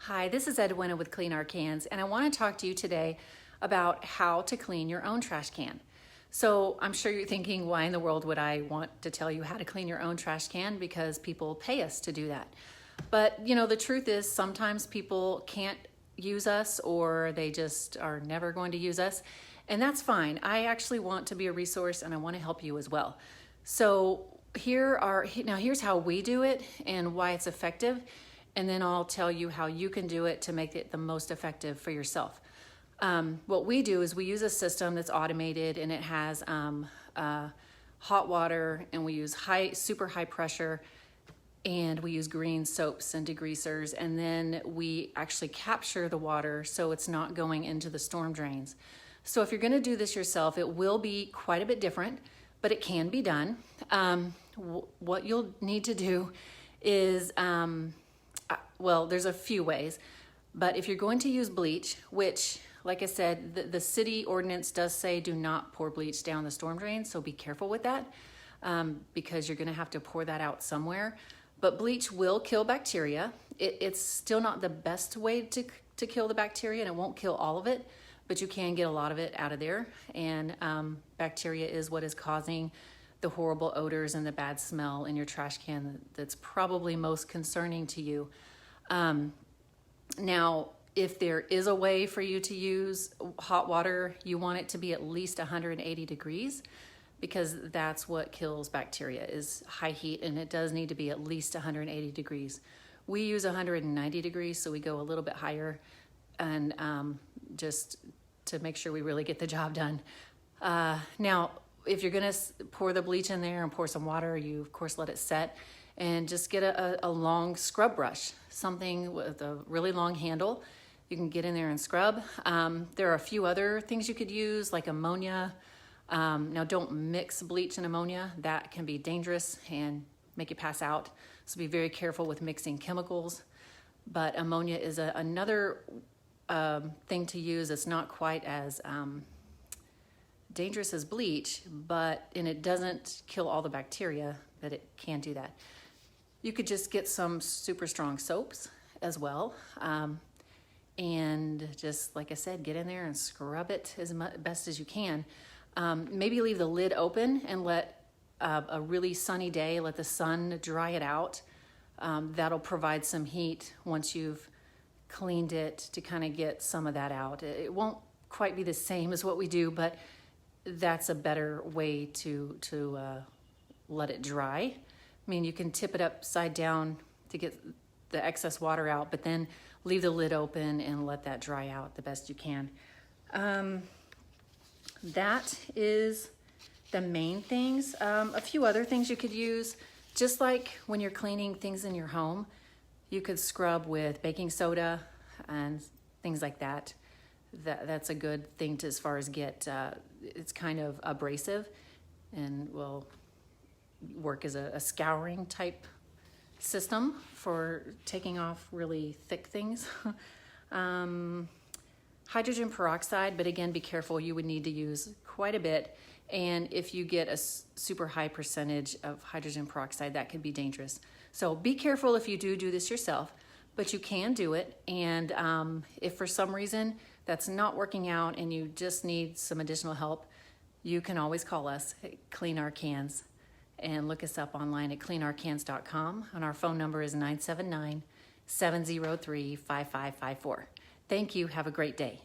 Hi, this is Edwina with Clean Our Cans, and I want to talk to you today about how to clean your own trash can. So I'm sure you're thinking, why in the world would I want to tell you how to clean your own trash can? Because people pay us to do that. But the truth is sometimes people can't use us, or they just are never going to use us, and that's fine. I actually want to be a resource, and I want to help you as well. So here's how we do it and why it's effective. And then I'll tell you how you can do it to make it the most effective for yourself. What we do is we use a system that's automated, and it has hot water, and we use super high pressure, and we use green soaps and degreasers, and then we actually capture the water so it's not going into the storm drains. So if you're gonna do this yourself, it will be quite a bit different, but it can be done. What you'll need to do is, well, there's a few ways, but if you're going to use bleach, which, like I said, the city ordinance does say do not pour bleach down the storm drain, so be careful with that, because you're gonna have to pour that out somewhere. But bleach will kill bacteria. It's still not the best way to kill the bacteria, and it won't kill all of it, but you can get a lot of it out of there. And bacteria is what is causing the horrible odors and the bad smell in your trash can that's probably most concerning to you. Now, if there is a way for you to use hot water, you want it to be at least 180 degrees, because that's what kills bacteria, is high heat, and it does need to be at least 180 degrees. We use 190 degrees, so we go a little bit higher, and just to make sure we really get the job done. Now, if you're gonna pour the bleach in there and pour some water, you of course let it set, and just get a long scrub brush, something with a really long handle. You can get in there and scrub. There are a few other things you could use, like ammonia. Now, don't mix bleach and ammonia. That can be dangerous and make you pass out. So be very careful with mixing chemicals. But ammonia is another thing to use. It's not quite as dangerous as bleach, and it doesn't kill all the bacteria, but it can do that. You could just get some super strong soaps as well. And just, like I said, get in there and scrub it as best as you can. Maybe leave the lid open and let a really sunny day, let the sun dry it out. That'll provide some heat once you've cleaned it, to kind of get some of that out. It won't quite be the same as what we do, but that's a better way to let it dry. I mean, you can tip it upside down to get the excess water out, but then leave the lid open and let that dry out the best you can. That is the main things. A few other things you could use, just like when you're cleaning things in your home, you could scrub with baking soda and things like that. That's a good thing to, as far as it's kind of abrasive and will work as a scouring type system for taking off really thick things. Hydrogen peroxide, but again, be careful. You would need to use quite a bit. And if you get a super high percentage of hydrogen peroxide, that could be dangerous. So be careful if you do this yourself, but you can do it. And if for some reason that's not working out and you just need some additional help, you can always call us at Clean Our Cans and look us up online at cleanourcans.com. And our phone number is 979-703-5554. Thank you. Have a great day.